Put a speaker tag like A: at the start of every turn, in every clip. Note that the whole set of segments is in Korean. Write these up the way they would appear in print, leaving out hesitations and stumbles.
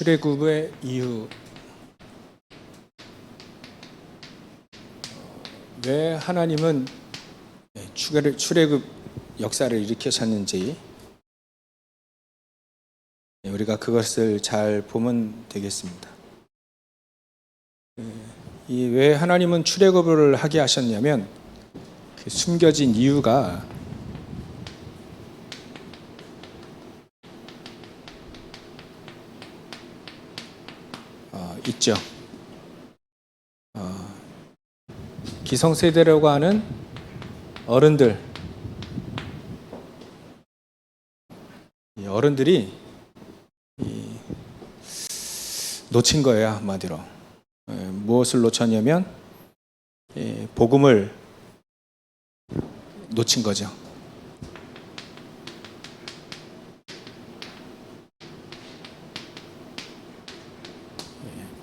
A: 출애굽의 이유, 왜 하나님은 출애굽 역사를 일으키셨는지 우리가 그것을 잘 보면 되겠습니다. 왜 하나님은 출애굽을 하게 하셨냐면 그 숨겨진 이유가 있죠. 기성세대라고 하는 어른들이 놓친 거예요, 한마디로. 무엇을 놓쳤냐면 복음을 놓친 거죠.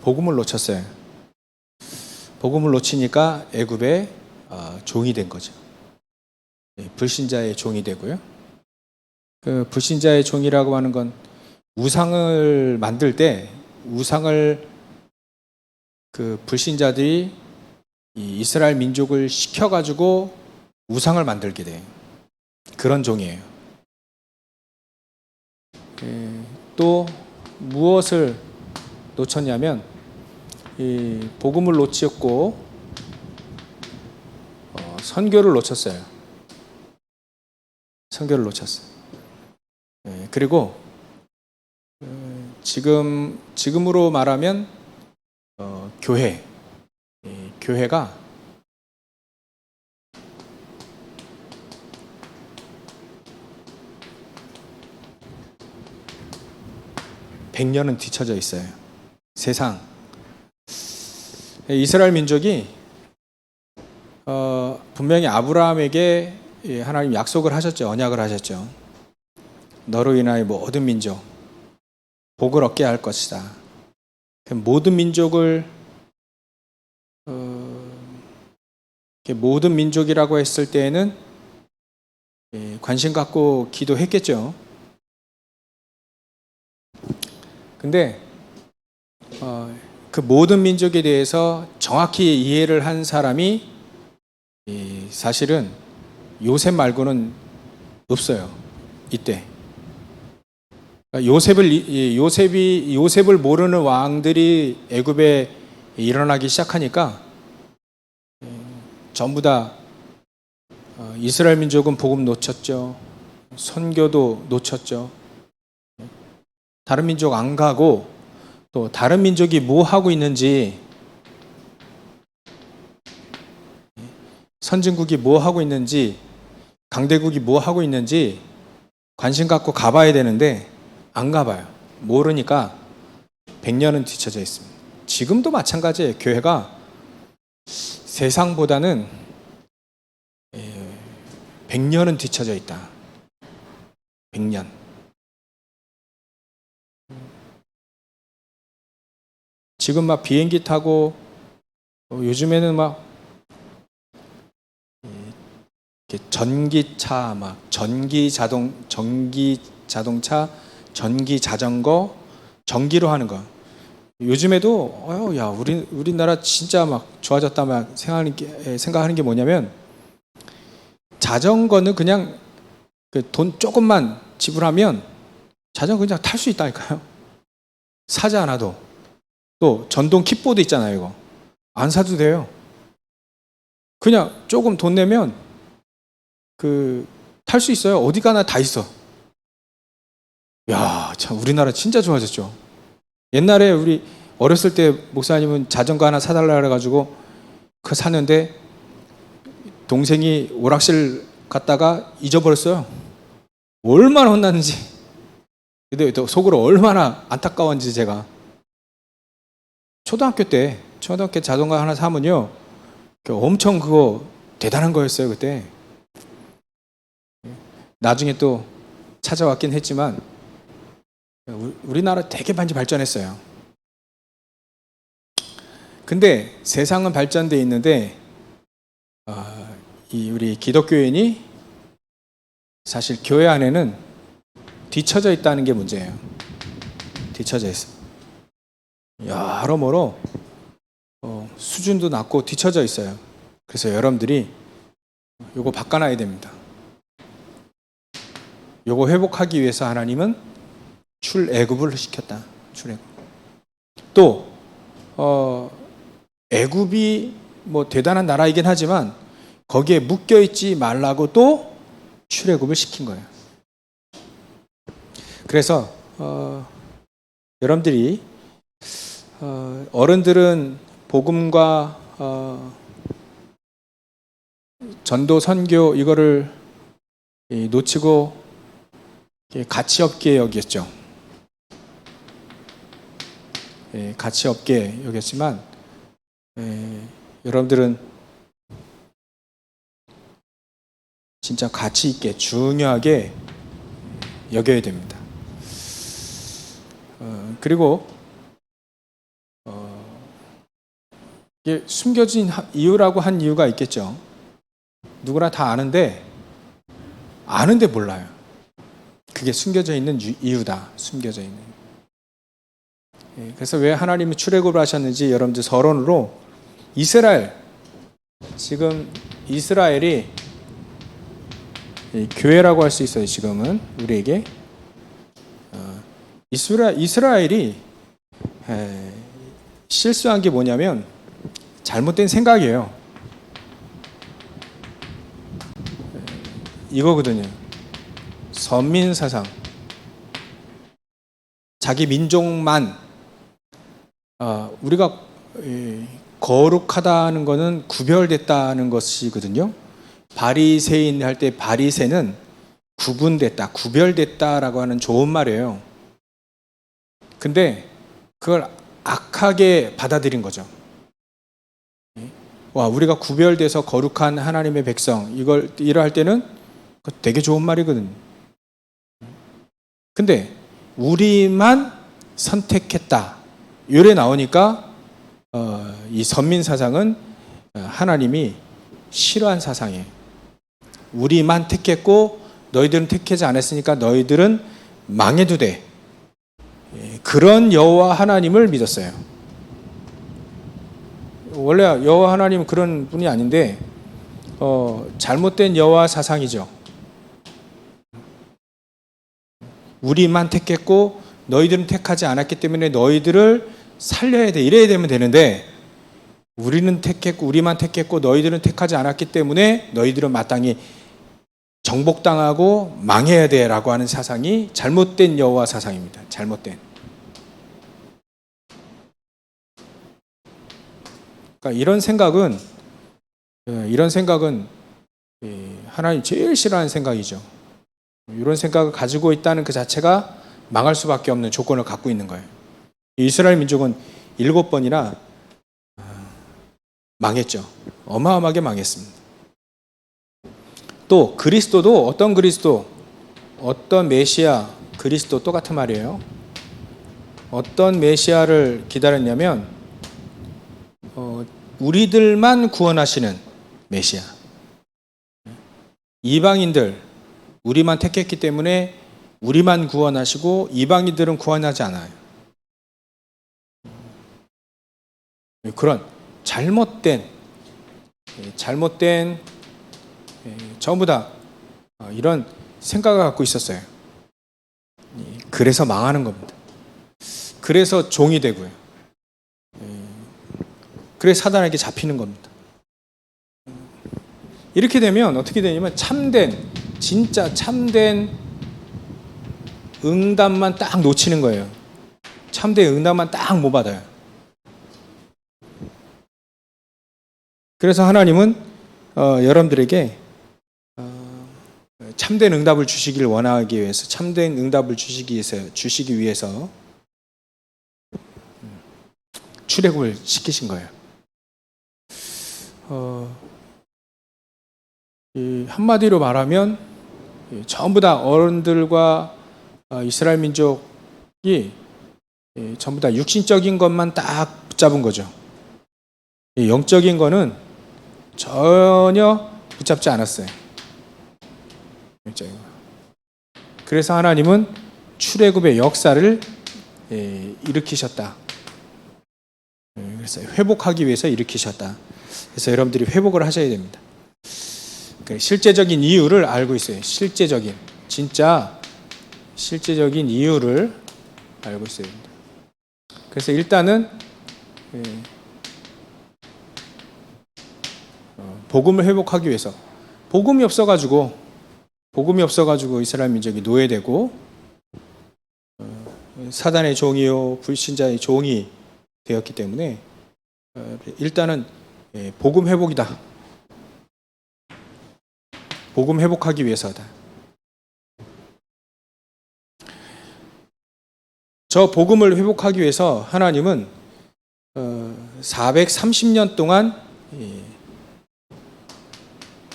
A: 복음을 놓쳤어요. 복음을 놓치니까 애굽의 종이 된 거죠. 불신자의 종이 되고요. 그 불신자의 종이라고 하는 건 우상을 만들 때 우상을 그 불신자들이 이 이스라엘 민족을 시켜가지고 우상을 만들게 돼요. 그런 종이에요. 또 무엇을 놓쳤냐면 이 복음을 놓쳤고 선교를 놓쳤어요. 선교를 놓쳤어요. 그리고 지금으로 말하면 교회가 (100년은) 뒤처져 있어요. 세상 이스라엘 민족이 분명히 아브라함에게 하나님 약속을 하셨죠. 언약을 하셨죠. 너로 인하여 모든 민족 복을 얻게 할 것이다. 모든 민족을 모든 민족이라고 했을 때에는 관심 갖고 기도했겠죠. 근데 그 모든 민족에 대해서 정확히 이해를 한 사람이 사실은 요셉 말고는 없어요. 이때 요셉을 모르는 왕들이 애굽에 일어나기 시작하니까 전부 다 이스라엘 민족은 복음 놓쳤죠. 선교도 놓쳤죠. 다른 민족 안 가고 또 다른 민족이 뭐 하고 있는지, 선진국이 뭐 하고 있는지, 강대국이 뭐 하고 있는지 관심 갖고 가봐야 되는데 안 가봐요. 모르니까 100년은 뒤쳐져 있습니다. 지금도 마찬가지예요. 교회가 세상보다는 100년은 뒤쳐져 있다. 100년. 지금 막 비행기 타고 요즘에는 막 전기차, 막 전기 자동차, 전기 자전거, 전기로 하는 거. 요즘에도 야 우리나라 진짜 막 좋아졌다만 생각하는 게 뭐냐면, 자전거는 그냥 돈 조금만 지불하면 자전거 그냥 탈 수 있다니까요. 사지 않아도. 또 전동 킥보드 있잖아요. 이거 안 사도 돼요. 그냥 조금 돈 내면 탈 수 있어요. 어디 가나 다 있어. 야, 참 우리나라 진짜 좋아졌죠. 옛날에 우리 어렸을 때 목사님은 자전거 하나 사달라 그래가지고 그거 샀는데 동생이 오락실 갔다가 잊어버렸어요. 얼마나 혼났는지. 근데 속으로 얼마나 안타까웠는지 제가. 초등학교 자전거 하나 사면요, 엄청 그거 대단한 거였어요 그때. 나중에 또 찾아왔긴 했지만 우리나라 되게 많이 발전했어요. 근데 세상은 발전돼 있는데 우리 기독교인이 사실 교회 안에는 뒤처져 있다는 게 문제예요. 뒤처져 있어. 여러모로 수준도 낮고 뒤처져 있어요. 그래서 여러분들이 요거 바꿔놔야 됩니다. 요거 회복하기 위해서 하나님은 출애굽을 시켰다. 출애굽. 또 애굽이 뭐 대단한 나라이긴 하지만 거기에 묶여 있지 말라고 또 출애굽을 시킨 거예요. 그래서 여러분들이 어른들은 복음과 전도 선교 이거를 놓치고 가치 없게 여겼죠. 가치 없게 여겼지만 여러분들은 진짜 가치 있게 중요하게 여겨야 됩니다. 그리고 이게 숨겨진 이유라고 한 이유가 있겠죠. 누구나 다 아는데 몰라요. 그게 숨겨져 있는 이유다. 숨겨져 있는. 그래서 왜 하나님이 출애굽을 하셨는지 여러분들 서론으로 지금 이스라엘이 교회라고 할 수 있어요. 지금은 우리에게 이스라엘이 실수한 게 뭐냐면 잘못된 생각이에요. 이거거든요. 선민 사상. 자기 민족만 우리가 거룩하다는 것은 구별됐다는 것이거든요. 바리새인 할 때 바리새는 구분됐다, 구별됐다라고 하는 좋은 말이에요. 근데 그걸 악하게 받아들인 거죠. 우리가 구별돼서 거룩한 하나님의 백성 이걸 할 때는 되게 좋은 말이거든요. 근데 우리만 선택했다. 요래 나오니까 이 선민 사상은 하나님이 싫어한 사상이에요. 우리만 택했고 너희들은 택하지 않았으니까 너희들은 망해도 돼. 그런 여호와 하나님을 믿었어요. 원래 여호와 하나님은 그런 분이 아닌데 잘못된 여호와 사상이죠. 우리만 택했고 너희들은 택하지 않았기 때문에 너희들을 살려야 돼. 이래야 되면 되는데 우리만 택했고 너희들은 택하지 않았기 때문에 너희들은 마땅히 정복당하고 망해야 돼라고 하는 사상이 잘못된 여호와 사상입니다. 잘못된. 그러니까 이런 생각은 하나님 제일 싫어하는 생각이죠. 이런 생각을 가지고 있다는 그 자체가 망할 수밖에 없는 조건을 갖고 있는 거예요. 이스라엘 민족은 7번이나 망했죠. 어마어마하게 망했습니다. 또 그리스도도 어떤 메시아 그리스도 똑같은 말이에요. 어떤 메시아를 기다렸냐면 우리들만 구원하시는 메시아. 이방인들 우리만 택했기 때문에 우리만 구원하시고 이방인들은 구원하지 않아요. 그런 잘못된 전부 다 이런 생각을 갖고 있었어요. 그래서 망하는 겁니다. 그래서 종이 되고요. 그래서 사단에게 잡히는 겁니다. 이렇게 되면 어떻게 되냐면 진짜 참된 응답만 딱 놓치는 거예요. 참된 응답만 딱 못 받아요. 그래서 하나님은 여러분들에게 참된 응답을 주시길 원하기 위해서 참된 응답을 주시기 위해서 출애굽을 시키신 거예요. 한마디로 말하면 전부 다 어른들과 이스라엘 민족이 전부 다 육신적인 것만 딱 붙잡은 거죠. 영적인 거는 전혀 붙잡지 않았어요. 그래서 하나님은 출애굽의 역사를 일으키셨다. 그래서 회복하기 위해서 일으키셨다. 그래서 여러분들이 회복을 하셔야 됩니다. 실제적인 이유를 알고 있어요. 진짜 실제적인 이유를 알고 있어야 됩니다. 그래서 일단은 복음을 회복하기 위해서 복음이 없어가지고 이스라엘 민족이 노예되고 사단의 종이요 불신자의 종이 되었기 때문에 일단은 복음 회복이다. 복음 회복하기 위해서다. 저 복음을 회복하기 위해서 하나님은 430년 동안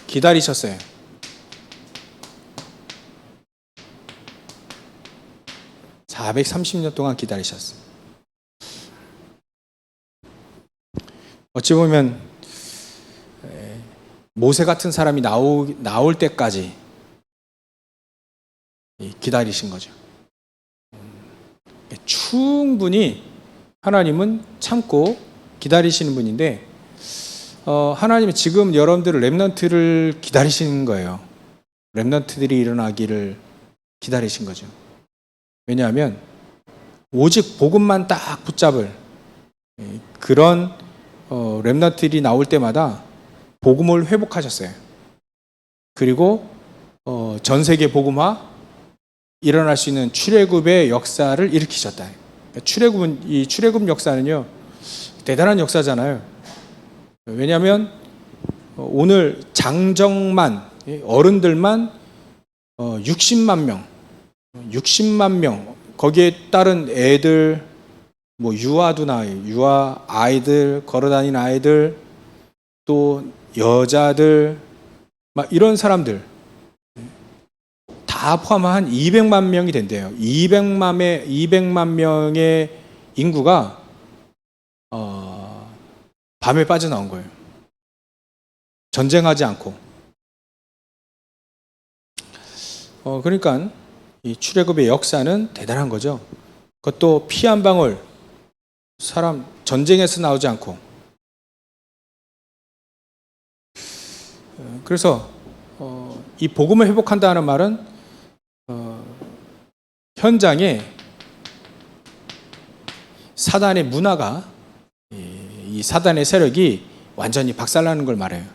A: 기다리셨어요. (430년) 동안 기다리셨어요. 어찌 보면 모세 같은 사람이 나올 때까지 기다리신 거죠. 충분히 하나님은 참고 기다리시는 분인데 하나님은 지금 여러분들을 렘넌트를 기다리시는 거예요. 렘넌트들이 일어나기를 기다리신 거죠. 왜냐하면 오직 복음만 딱 붙잡을 그런 렘넌트들이 나올 때마다 복음을 회복하셨어요. 그리고 전 세계 복음화 일어날 수 있는 출애굽의 역사를 일으키셨다. 이 출애굽 역사는요 대단한 역사잖아요. 왜냐하면 오늘 장정만 어른들만 60만 명 거기에 따른 애들 유아 아이들 걸어다니는 아이들 또 여자들 막 이런 사람들 다 포함한 200만 명이 된대요. 200만 명의 인구가 밤에 빠져나온 거예요. 전쟁하지 않고. 그러니까 이 출애굽의 역사는 대단한 거죠. 그것도 피 한 방울 사람 전쟁에서 나오지 않고. 그래서 이 복음을 회복한다는 말은 현장에 사단의 문화가 이 사단의 세력이 완전히 박살나는 걸 말해요.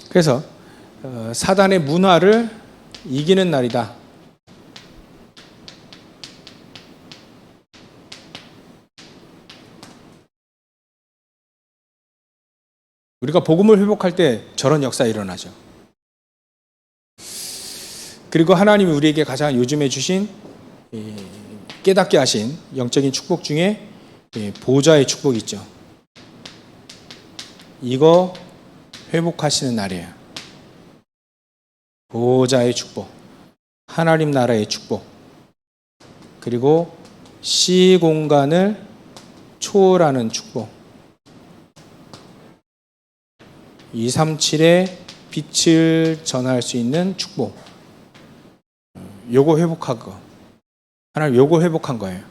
A: 그래서 사단의 문화를 이기는 날이다. 우리가 복음을 회복할 때 저런 역사 일어나죠. 그리고 하나님이 우리에게 가장 요즘에 주신 깨닫게 하신 영적인 축복 중에 보좌의 축복이 있죠. 이거 회복하시는 날이에요. 보좌의 축복, 하나님 나라의 축복, 그리고 시공간을 초월하는 축복, 237의 빛을 전할 수 있는 축복. 요거 회복한 거. 하나님 요거 회복한 거예요.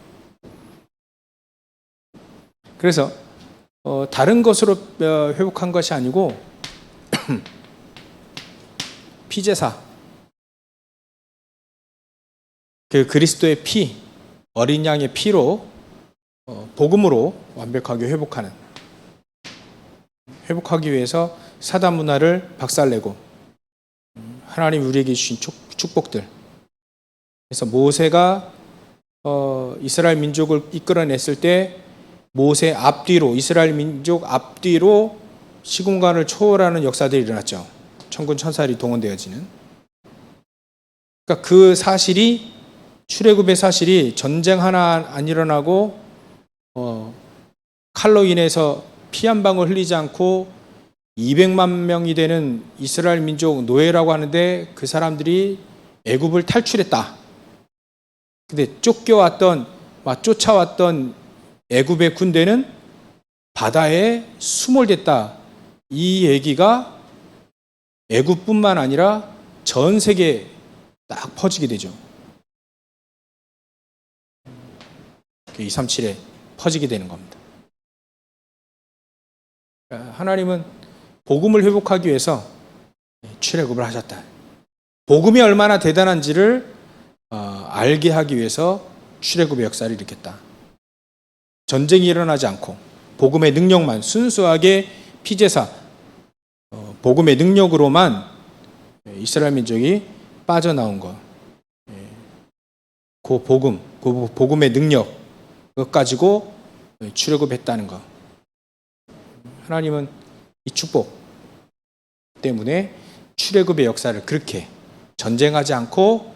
A: 그래서 다른 것으로 회복한 것이 아니고 피제사, 그 그리스도의 피, 어린 양의 피로 복음으로 완벽하게 회복하기 위해서 사단 문화를 박살내고 하나님 우리에게 주신 축복들. 그래서 모세가 이스라엘 민족을 이끌어냈을 때 모세 앞뒤로 이스라엘 민족 앞뒤로 시공간을 초월하는 역사들이 일어났죠. 천군 천사들이 동원되어지는. 그러니까 그 사실이 출애굽의 사실이 전쟁 하나 안 일어나고 칼로 인해서 피 한 방울 흘리지 않고 200만 명이 되는 이스라엘 민족 노예라고 하는데 그 사람들이 애굽을 탈출했다. 근데 쫓아왔던 애굽의 군대는 바다에 수몰됐다. 이 얘기가 애굽뿐만 아니라 전 세계에 딱 퍼지게 되죠. 237의 퍼지게 되는 겁니다. 하나님은 복음을 회복하기 위해서 출애굽을 하셨다. 복음이 얼마나 대단한지를 알게 하기 위해서 출애굽의 역사를 일으켰다. 전쟁이 일어나지 않고 복음의 능력만 순수하게 피제사 복음의 능력으로만 이스라엘 민족이 빠져나온 것. 그 복음의 능력 가지고 출애굽했다는 것. 하나님은 이 축복 때문에 출애굽의 역사를 그렇게 전쟁하지 않고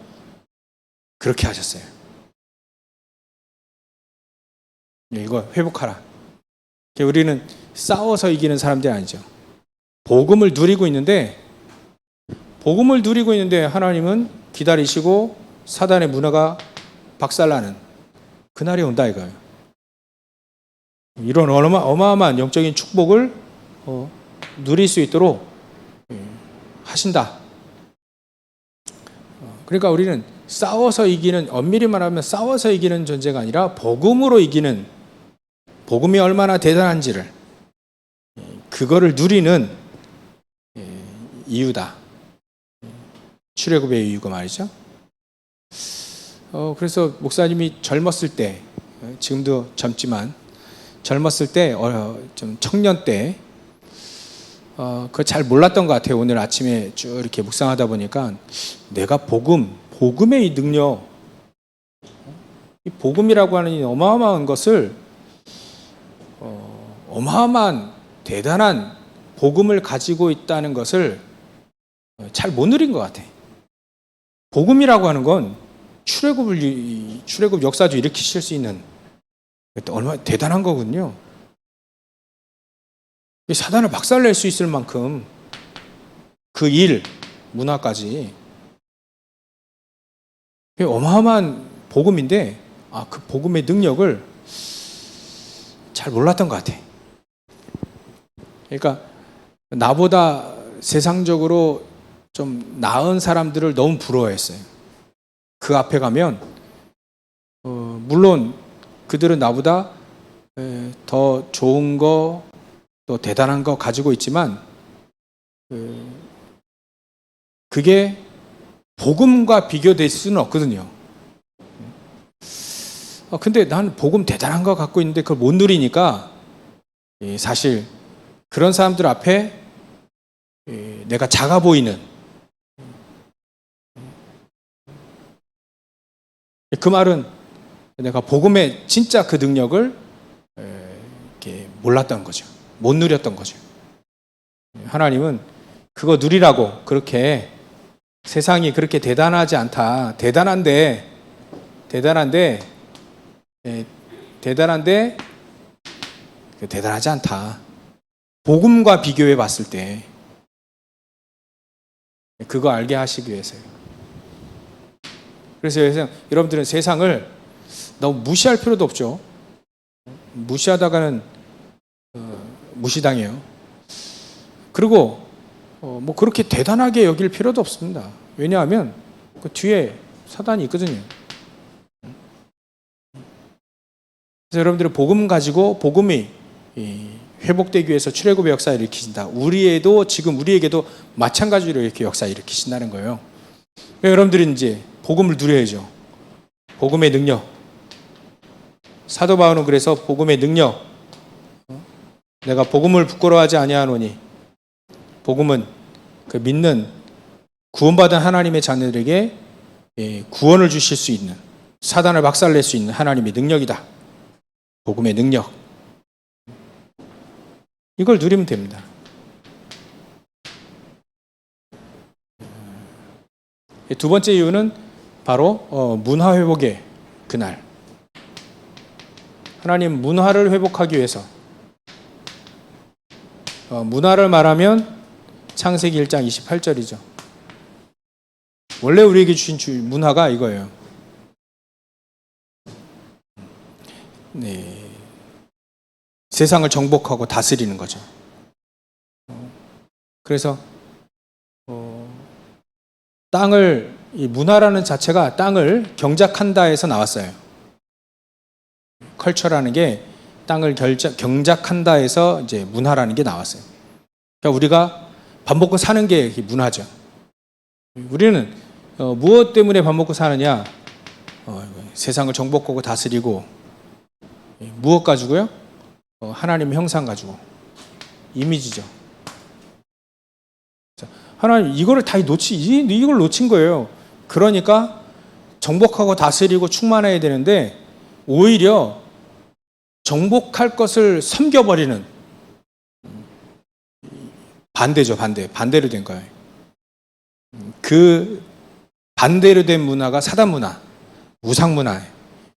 A: 그렇게 하셨어요. 이거 회복하라. 우리는 싸워서 이기는 사람들이 아니죠. 복음을 누리고 있는데 하나님은 기다리시고 사단의 문화가 박살나는 그날이 온다 이거예요. 이런 어마어마한 영적인 축복을 누릴 수 있도록 하신다. 그러니까 우리는 싸워서 이기는, 엄밀히 말하면 싸워서 이기는 존재가 아니라 복음으로 이기는, 복음이 얼마나 대단한지를 그거를 누리는 이유다. 출애굽의 이유가 말이죠. 그래서 목사님이 젊었을 때, 지금도 젊지만 젊었을 때, 좀 청년 때, 그거 잘 몰랐던 것 같아요. 오늘 아침에 쭉 이렇게 묵상하다 보니까 내가 복음의 이 능력, 이 복음이라고 하는 이 어마어마한 것을, 어마어마한 대단한 복음을 가지고 있다는 것을 잘 못 누린 것 같아. 복음이라고 하는 건 출애굽 역사도 일으키실 수 있는 얼마나 대단한 거군요. 사단을 박살낼 수 있을 만큼 그 문화까지 어마어마한 복음인데 그 복음의 능력을 잘 몰랐던 것 같아. 그러니까 나보다 세상적으로 좀 나은 사람들을 너무 부러워했어요. 그 앞에 가면 물론 그들은 나보다 더 좋은 거, 또 대단한 거 가지고 있지만 그게 복음과 비교될 수는 없거든요. 근데 난 복음 대단한 거 갖고 있는데 그걸 못 누리니까 사실 그런 사람들 앞에 내가 작아 보이는, 그 말은 내가 복음의 진짜 그 능력을 이렇게 몰랐던 거죠. 못 누렸던 거죠. 하나님은 그거 누리라고 그렇게 세상이 그렇게 대단하지 않다. 대단한데 대단하지 않다. 복음과 비교해 봤을 때 그거 알게 하시기 위해서요. 그래서 여러분들은 세상을 너무 무시할 필요도 없죠. 무시하다가는 무시당해요. 그리고 뭐 그렇게 대단하게 여길 필요도 없습니다. 왜냐하면 그 뒤에 사단이 있거든요. 그래서 여러분들은 복음 가지고 복음이 회복되기 위해서 출애굽의 역사를 일으키신다. 우리에게도 마찬가지로 이렇게 역사 일으키신다는 거예요. 여러분들은 이제 복음을 누려야죠. 복음의 능력. 사도 바울은 그래서 복음의 능력, 내가 복음을 부끄러워하지 아니하노니, 복음은 그 믿는 구원받은 하나님의 자녀들에게 구원을 주실 수 있는, 사단을 박살낼 수 있는 하나님의 능력이다. 복음의 능력. 이걸 누리면 됩니다. 두 번째 이유는 바로 문화 회복의 그날. 하나님 문화를 회복하기 위해서, 문화를 말하면 창세기 1장 28절이죠. 원래 우리에게 주신 문화가 이거예요. 네, 세상을 정복하고 다스리는 거죠. 그래서 이 문화라는 자체가 땅을 경작한다에서 나왔어요. 컬처라는 게 땅을 경작한다 해서 이제 문화라는 게 나왔어요. 그러니까 우리가 밥 먹고 사는 게 문화죠. 우리는 무엇 때문에 밥 먹고 사느냐? 세상을 정복하고 다스리고 무엇 가지고요? 하나님의 형상 가지고 이미지죠. 하나님 이거를 다 이걸 놓친 거예요. 그러니까 정복하고 다스리고 충만해야 되는데 오히려 정복할 것을 섬겨버리는 반대죠. 반대로 된 거예요. 그 반대로 된 문화가 사단 문화, 우상 문화예요.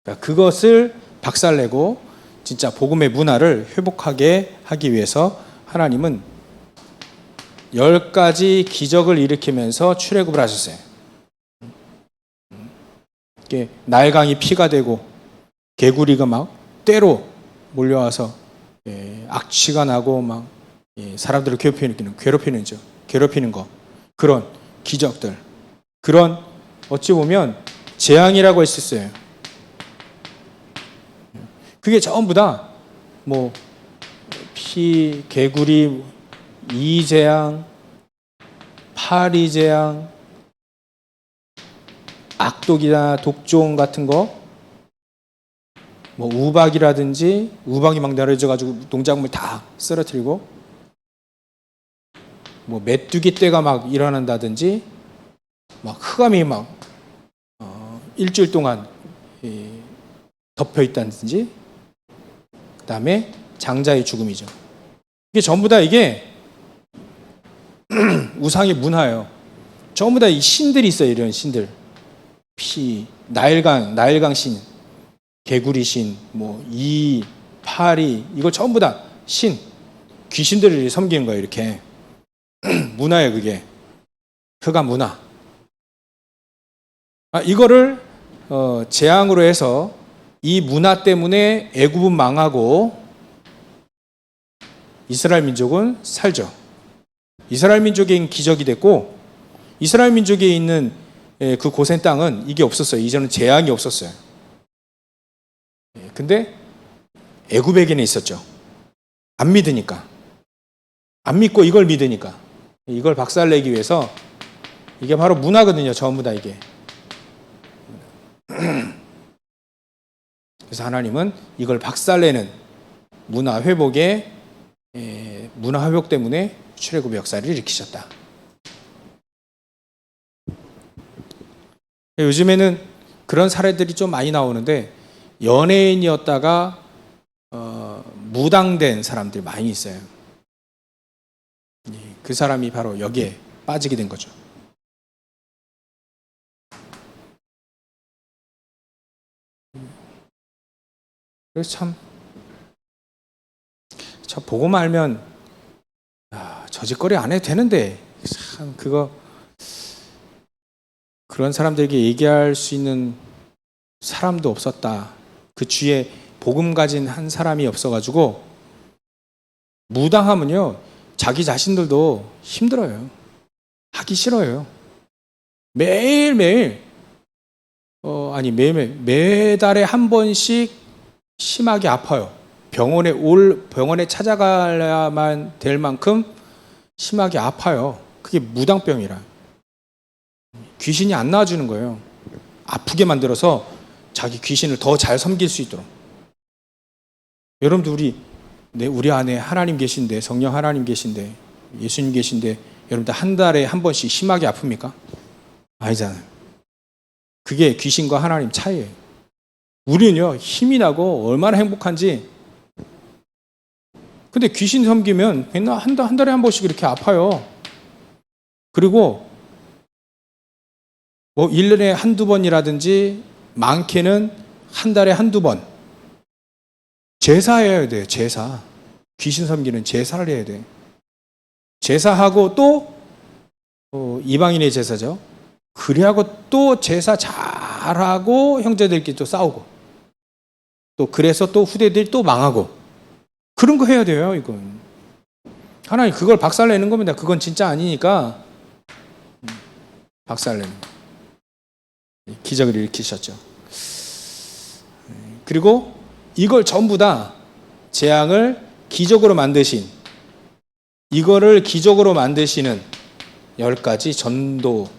A: 그러니까 그것을 박살내고 진짜 복음의 문화를 회복하게 하기 위해서 하나님은 10가지 기적을 일으키면서 출애굽을 하셨어요. 나일강이 피가 되고 개구리가 막 떼로 몰려와서 악취가 나고 막 사람들을 괴롭히는 거, 그런 기적들, 그런 어찌 보면 재앙이라고 할 수 있어요. 그게 전부 다 뭐 피, 개구리, 이재앙, 파리재앙, 악독이나 독종 같은 거, 뭐 우박이 막 내려져가지고 농작물 다 쓰러뜨리고, 뭐 메뚜기 떼가 막 일어난다든지, 막 흑암이 막 일주일 동안 덮여 있다든지, 그 다음에 장자의 죽음이죠. 이게 전부 다 이게 우상의 문화예요. 전부 다 이 신들이 있어요. 이런 신들. 나일강 신, 개구리 신, 뭐 파리, 이거 전부 다 귀신들을 섬기는 거예요. 이렇게 문화예요. 그게 흑암 문화. 이거를 재앙으로 해서 이 문화 때문에 애굽은 망하고 이스라엘 민족은 살죠. 이스라엘 민족의 기적이 됐고, 이스라엘 민족에 있는 그 고센 땅은 이게 없었어요. 이전은 재앙이 없었어요. 근데 애굽에게는 있었죠. 안 믿으니까. 안 믿고 이걸 믿으니까. 이걸 박살내기 위해서, 이게 바로 문화거든요. 전부 다 이게. 그래서 하나님은 이걸 박살내는 문화 회복 때문에 출애굽의 역사를 일으키셨다. 요즘에는 그런 사례들이 좀 많이 나오는데, 연예인이었다가 무당된 사람들이 많이 있어요. 그 사람이 바로 여기에 빠지게 된 거죠. 그래서 참 보고만 알면 저 짓거리 안 해도 되는데, 참 그런 사람들에게 얘기할 수 있는 사람도 없었다. 그 주위에 복음 가진 한 사람이 없어가지고, 무당하면요 자기 자신들도 힘들어요. 하기 싫어요. 매일매일 매달에 한 번씩 심하게 아파요. 병원에 찾아가야만 될 만큼 심하게 아파요. 그게 무당병이라. 귀신이 안 나와주는 거예요. 아프게 만들어서 자기 귀신을 더 잘 섬길 수 있도록. 여러분들 우리 안에 하나님 계신데, 성령 하나님 계신데, 예수님 계신데, 여러분들 한 달에 한 번씩 심하게 아픕니까? 아니잖아요. 그게 귀신과 하나님 차이예요. 우리는요 힘이 나고 얼마나 행복한지. 근데 귀신 섬기면 맨날 한 달에 한 번씩 이렇게 아파요. 그리고 뭐 1년에 한두 번이라든지 많게는 한 달에 한두 번 제사해야 돼요. 제사. 귀신 섬기는 제사를 해야 돼. 제사하고 또 이방인의 제사죠. 그래하고 또 제사 잘하고 형제들끼리 또 싸우고, 또 그래서 또 후대들이 또 망하고, 그런 거 해야 돼요. 이건 하나님 그걸 박살내는 겁니다. 그건 진짜 아니니까 박살내는 기적을 일으키셨죠. 그리고 이걸 전부 다 재앙을 기적으로 만드신, 이거를 기적으로 만드시는 10가지 전도,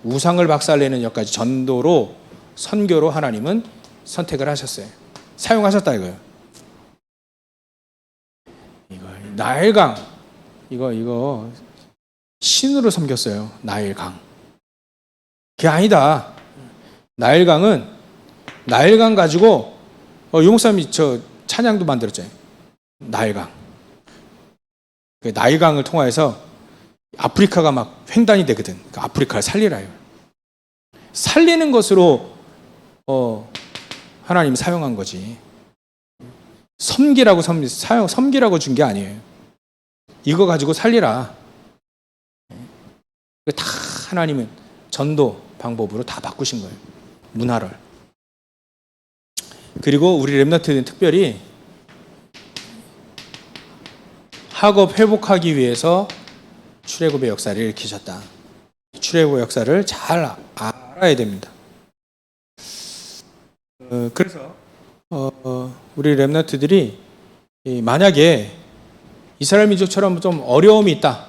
A: 우상을 박살내는 10가지 전도로, 선교로 하나님은 선택을 하셨어요. 사용하셨다 이거예요. 나일강, 이거 신으로 섬겼어요. 나일강. 그게 아니다. 나일강 가지고 유목사님이 저 찬양도 만들었잖아요. 나일강. 그 나일강을 통해서 아프리카가 막 횡단이 되거든. 그 아프리카를 살리라요. 살리는 것으로 하나님 사용한 거지. 섬기라고 준 게 아니에요. 이거 가지고 살리라. 다 하나님은 전도 방법으로 다 바꾸신 거예요. 문화를. 그리고 우리 렘넌트는 특별히 학업 회복하기 위해서 출애굽의 역사를 일으키셨다. 출애굽의 역사를 잘 알아야 됩니다. 그래서 우리 렘넌트들이 만약에 이스라엘 민족처럼 좀 어려움이 있다,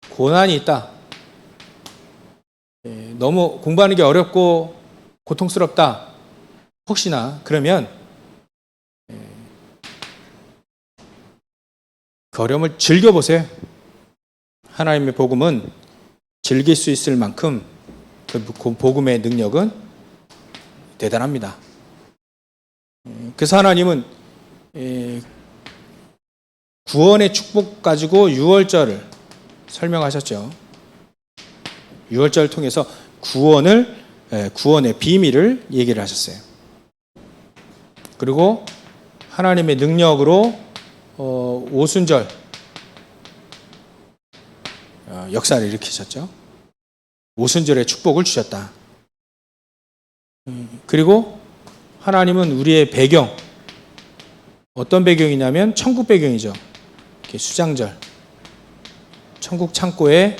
A: 고난이 있다, 너무 공부하는 게 어렵고 고통스럽다, 혹시나 그러면 그 어려움을 즐겨보세요. 하나님의 복음은 즐길 수 있을 만큼 그 복음의 능력은 대단합니다. 그래서 하나님은 구원의 축복 가지고 유월절을 설명하셨죠. 유월절을 통해서 구원의 비밀을 얘기를 하셨어요. 그리고 하나님의 능력으로 오순절 역사를 일으키셨죠. 오순절의 축복을 주셨다. 그리고 하나님은 우리의 배경, 어떤 배경이냐면 천국 배경이죠. 수장절, 천국 창고에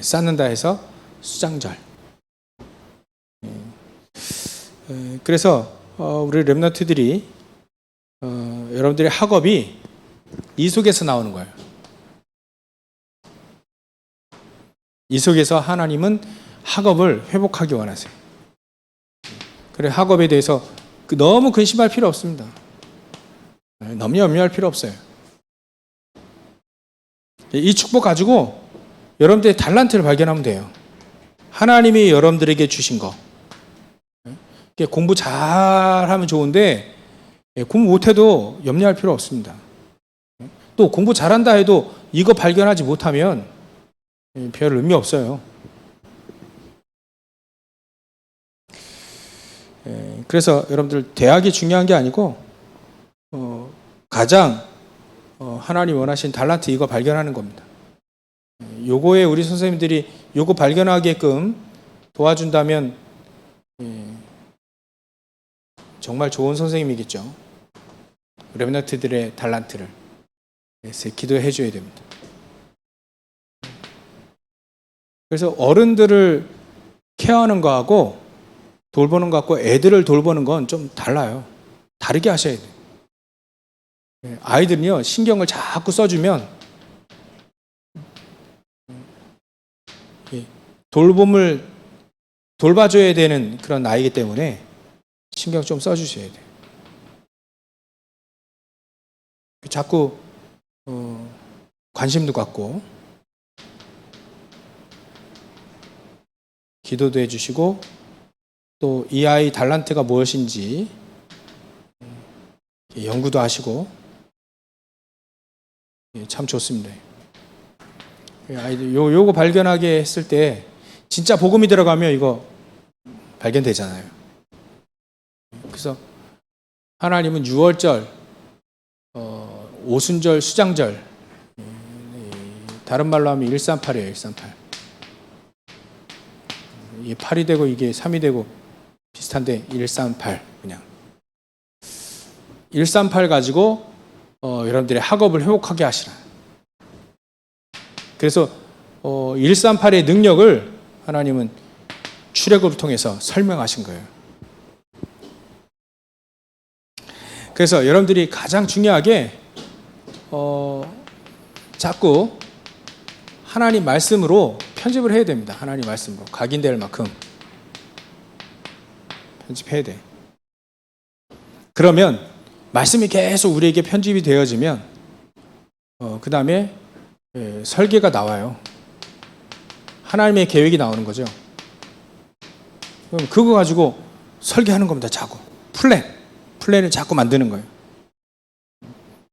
A: 쌓는다 해서 수장절. 그래서 우리 렘넌트들이 여러분들의 학업이 이 속에서 나오는 거예요. 이 속에서 하나님은 학업을 회복하기 원하세요. 그래, 학업에 대해서 너무 근심할 필요 없습니다. 너무 염려할 필요 없어요. 이 축복 가지고 여러분들의 달란트를 발견하면 돼요. 하나님이 여러분들에게 주신 거. 공부 잘하면 좋은데 공부 못해도 염려할 필요 없습니다. 또 공부 잘한다 해도 이거 발견하지 못하면 별 의미 없어요. 그래서 여러분들 대학이 중요한 게 아니고 가장 하나님 원하신 달란트 이거 발견하는 겁니다. 요거에 우리 선생님들이 요거 발견하게끔 도와준다면 정말 좋은 선생님이겠죠. 렘넌트들의 달란트를 기도해 줘야 됩니다. 그래서 어른들을 케어하는 거하고 돌보는 것 같고 애들을 돌보는 건 좀 달라요. 다르게 하셔야 돼요. 아이들은요, 신경을 자꾸 써주면 돌봄을 돌봐줘야 되는 그런 나이기 때문에 신경 좀 써주셔야 돼요. 자꾸 관심도 갖고 기도도 해주시고 또 이 아이 달란트가 무엇인지 연구도 하시고 참 좋습니다. 아이들 요거 발견하게 했을 때 진짜 복음이 들어가면 이거 발견되잖아요. 그래서 하나님은 유월절, 오순절, 수장절, 다른 말로 하면 138이에요. 138. 이게 8이 되고 이게 3이 되고 비슷한데 138 그냥 138 가지고 여러분들의 학업을 회복하게 하시라. 그래서 138의 능력을 하나님은 출애굽을 통해서 설명하신 거예요. 그래서 여러분들이 가장 중요하게 자꾸 하나님 말씀으로 편집을 해야 됩니다. 하나님 말씀으로 각인될 만큼 편집해야 돼. 그러면 말씀이 계속 우리에게 편집이 되어지면 그 다음에 설계가 나와요. 하나님의 계획이 나오는 거죠. 그럼 그거 가지고 설계하는 겁니다. 자꾸 플랜을 자꾸 만드는 거예요.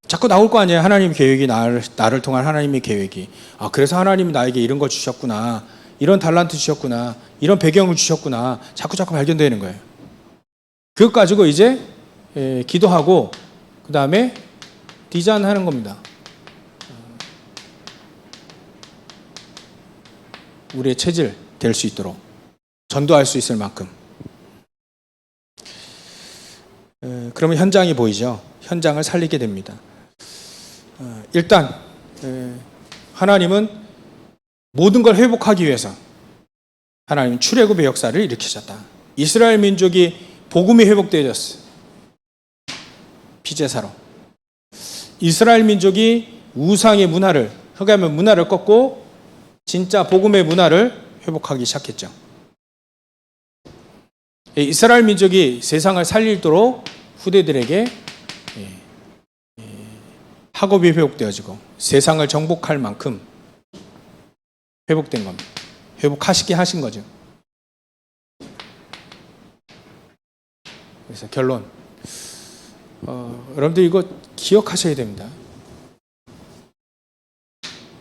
A: 자꾸 나올 거 아니에요. 하나님 계획이 나를 통한 하나님의 계획이. 그래서 하나님이 나에게 이런 걸 주셨구나, 이런 달란트 주셨구나, 이런 배경을 주셨구나, 자꾸 발견되는 거예요. 그것 가지고 이제 기도하고 그 다음에 디자인하는 겁니다. 우리의 체질 될 수 있도록 전도할 수 있을 만큼. 그러면 현장이 보이죠. 현장을 살리게 됩니다. 일단 하나님은 모든 걸 회복하기 위해서 하나님은 출애굽의 역사를 일으키셨다. 이스라엘 민족이 복음이 회복되어졌어요. 피제사로. 이스라엘 민족이 우상의 문화를, 흑암의 문화를 꺾고 진짜 복음의 문화를 회복하기 시작했죠. 이스라엘 민족이 세상을 살리도록 후대들에게 학업이 회복되어지고 세상을 정복할 만큼 회복된 겁니다. 회복하시게 하신 거죠. 그래서 결론, 여러분들 이거 기억하셔야 됩니다.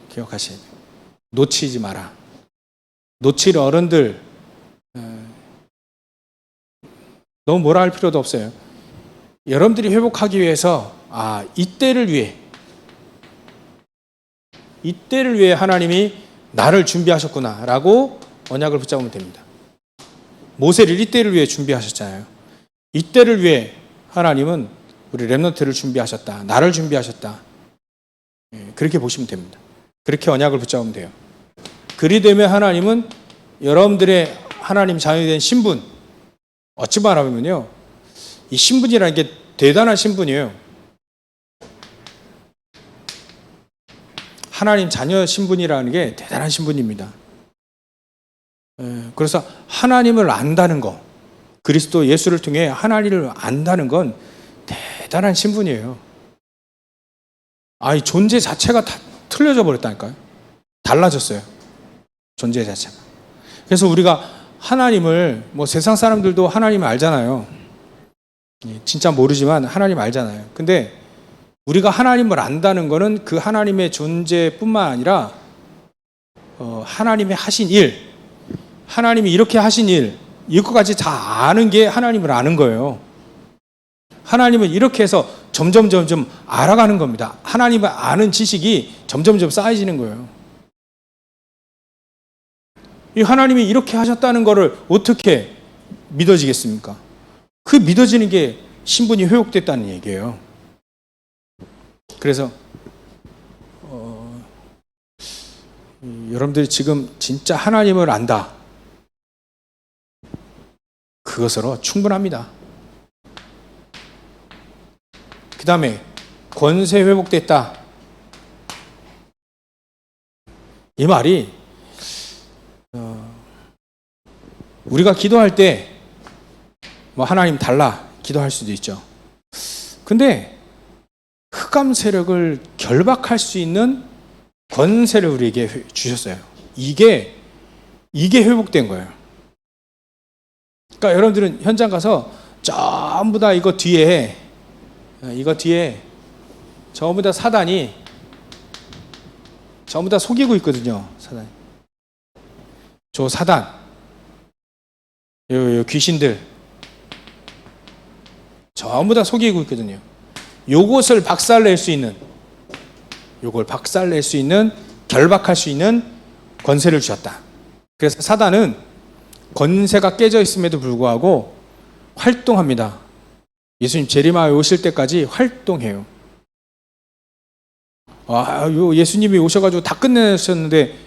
A: 기억하셔야 돼요. 놓치지 마라. 놓칠 어른들 너무 뭐라 할 필요도 없어요. 여러분들이 회복하기 위해서 이때를 위해 하나님이 나를 준비하셨구나 라고 언약을 붙잡으면 됩니다. 모세를 이때를 위해 준비하셨잖아요. 이때를 위해 하나님은 우리 렘넌트를 준비하셨다. 나를 준비하셨다. 그렇게 보시면 됩니다. 그렇게 언약을 붙잡으면 돼요. 그리 되면 하나님은 여러분들의 하나님 자녀이 된 신분, 어찌 말하면요, 이 신분이라는 게 대단한 신분이에요. 하나님 자녀 신분이라는 게 대단한 신분입니다. 그래서 하나님을 안다는 거, 그리스도 예수를 통해 하나님을 안다는 건 대단한 신분이에요. 이 존재 자체가 다 틀려져 버렸다니까요. 달라졌어요. 존재 자체가. 그래서 우리가 하나님을, 세상 사람들도 하나님을 알잖아요. 진짜 모르지만 하나님 알잖아요. 근데 우리가 하나님을 안다는 거는 그 하나님의 존재뿐만 아니라 하나님의 하신 일, 하나님이 이렇게 하신 일, 이것까지 다 아는 게 하나님을 아는 거예요. 하나님을 이렇게 해서 점점 알아가는 겁니다. 하나님을 아는 지식이 점점 쌓여지는 거예요. 이 하나님이 이렇게 하셨다는 것을 어떻게 믿어지겠습니까? 그 믿어지는 게 신분이 회복됐다는 얘기예요. 그래서 여러분들이 지금 진짜 하나님을 안다. 그것으로 충분합니다. 그 다음에 권세 회복됐다. 이 말이 우리가 기도할 때 하나님 달라 기도할 수도 있죠. 근데 흑암 세력을 결박할 수 있는 권세를 우리에게 주셨어요. 이게 회복된 거예요. 그러니까 여러분들은 현장 가서 전부 다 이거 뒤에 전부 다 사단이 전부 다 속이고 있거든요. 사단이. 저 사단, 요 귀신들 전부 다 속이고 있거든요. 요것을 박살낼 수 있는, 결박할 수 있는 권세를 주셨다. 그래서 사단은 권세가 깨져 있음에도 불구하고 활동합니다. 예수님 재림하여 오실 때까지 활동해요. 예수님이 오셔가지고 다 끝내셨는데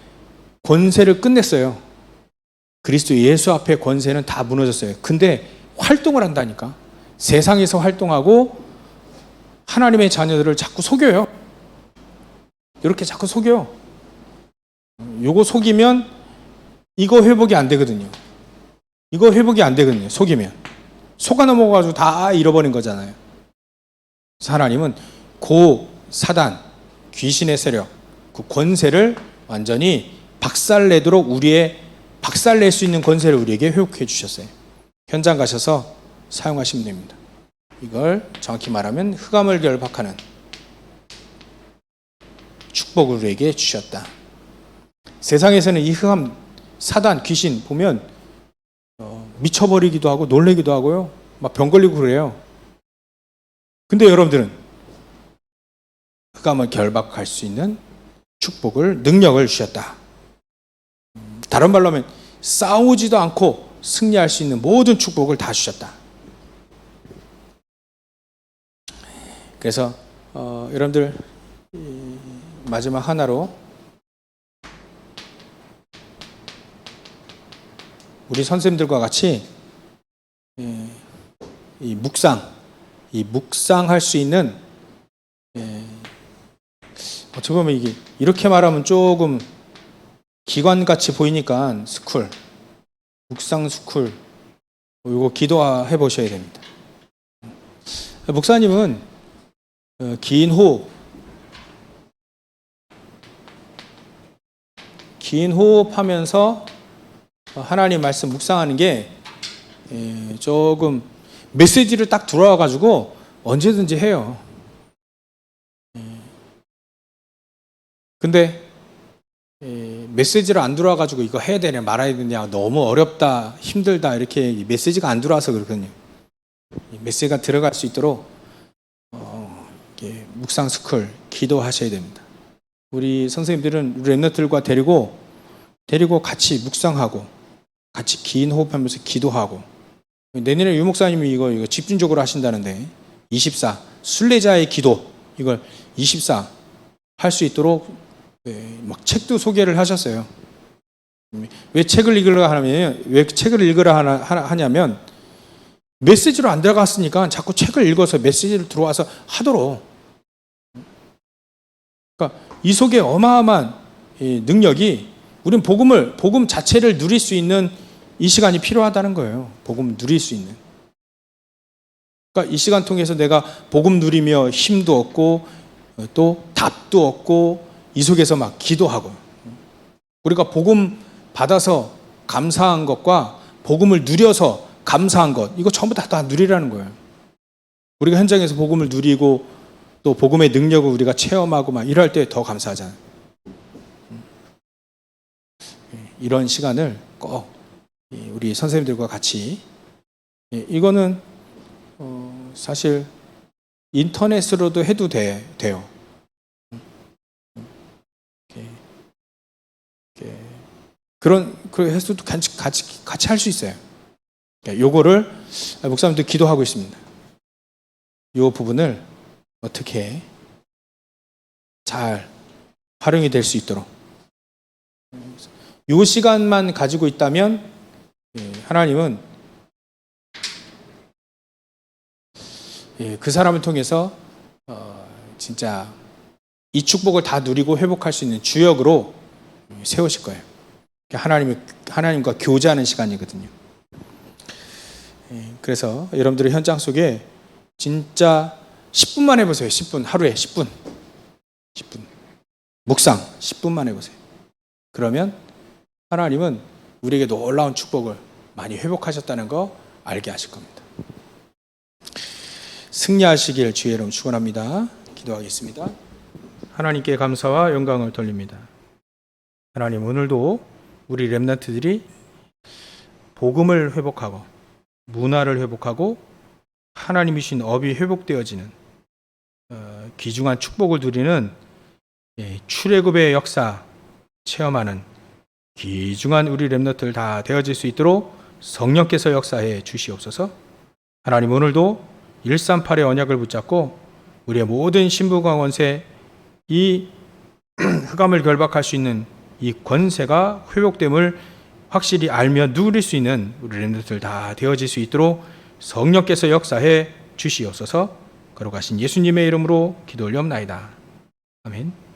A: 권세를 끝냈어요. 그리스도 예수 앞에 권세는 다 무너졌어요. 근데 활동을 한다니까. 세상에서 활동하고 하나님의 자녀들을 자꾸 속여요. 이렇게 자꾸 속여요. 요거 속이면 이거 회복이 안 되거든요. 이거 회복이 안 되거든요. 속이면. 속아 넘어가지고 다 잃어버린 거잖아요. 그래서 하나님은 고 사단, 귀신의 세력, 그 권세를 완전히 박살내도록 박살낼 수 있는 권세를 우리에게 회복해 주셨어요. 현장 가셔서 사용하시면 됩니다. 이걸 정확히 말하면 흑암을 결박하는 축복을 우리에게 주셨다. 세상에서는 이 흑암, 사단, 귀신 보면 미쳐버리기도 하고 놀래기도 하고요. 막 병 걸리고 그래요. 근데 여러분들은 흑암을 결박할 수 있는 축복을, 능력을 주셨다. 다른 말로 하면 싸우지도 않고 승리할 수 있는 모든 축복을 다 주셨다. 그래서 여러분들 마지막 하나로 우리 선생님들과 같이 이 묵상할 수 있는, 어떻게 보면 이게 이렇게 말하면 조금 기관같이 보이니까 묵상 스쿨, 이거 기도해 보셔야 됩니다. 목사님은 긴 호흡하면서 하나님 말씀 묵상하는 게 조금 메시지를 딱 들어와 가지고 언제든지 해요. 근데 메시지를 안 들어와 가지고 이거 해야 되냐 말아야 되냐, 너무 어렵다, 힘들다, 이렇게 메시지가 안 들어와서 그렇거든요. 메시지가 들어갈 수 있도록 묵상 스쿨 기도하셔야 됩니다. 우리 선생님들은 우리 랩런트들과 데리고 같이 묵상하고 같이 긴 호흡하면서 기도하고, 내년에 유 목사님이 이거 집중적으로 하신다는데 24 순례자의 기도, 이걸 24 할 수 있도록 막 책도 소개를 하셨어요. 왜 책을 읽으라 하냐면 메시지로 안 들어갔으니까 자꾸 책을 읽어서 메시지를 들어와서 하도록. 그러니까 이 속에 어마어마한 능력이, 우리는 복음 자체를 누릴 수 있는 이 시간이 필요하다는 거예요. 복음 누릴 수 있는. 그러니까 이 시간 통해서 내가 복음 누리며 힘도 얻고 또 답도 얻고 이 속에서 막 기도하고, 우리가 복음 받아서 감사한 것과 복음을 누려서 감사한 것, 이거 전부 다 누리라는 거예요. 우리가 현장에서 복음을 누리고 또 복음의 능력을 우리가 체험하고 막 이럴 때 더 감사하잖아요. 이런 시간을 꼭 우리 선생님들과 같이, 이거는 사실 인터넷으로도 해도 돼요. 그래서 같이 할 수 있어요. 요거를 목사님들 기도하고 있습니다. 요 부분을 어떻게 잘 활용이 될 수 있도록, 요 시간만 가지고 있다면 하나님은 그 사람을 통해서 진짜 이 축복을 다 누리고 회복할 수 있는 주역으로 세우실 거예요. 하나님과 교제하는 시간이거든요. 그래서 여러분들의 현장 속에 진짜 10분만 해보세요. 10분, 하루에 10분 묵상 10분만 해보세요. 그러면 하나님은 우리에게 놀라운 축복을 많이 회복하셨다는 거 알게 하실 겁니다. 승리하시길 주의 이름 축원합니다. 기도하겠습니다. 하나님께 감사와 영광을 돌립니다. 하나님, 오늘도 우리 렘넌트들이 복음을 회복하고 문화를 회복하고 하나님이 주신 업이 회복되어지는 귀중한 축복을 누리는 출애굽의 역사 체험하는 귀중한 우리 렘넌트들 다 되어질 수 있도록 성령께서 역사해 주시옵소서. 하나님, 오늘도 138의 언약을 붙잡고 우리의 모든 신부가 권세, 이 흑암을 결박할 수 있는 이 권세가 회복됨을 확실히 알며 누릴 수 있는 우리 렘넌트들 다 되어질 수 있도록 성령께서 역사해 주시옵소서. 걸어가신 예수님의 이름으로 기도 올려옵나이다. 아멘.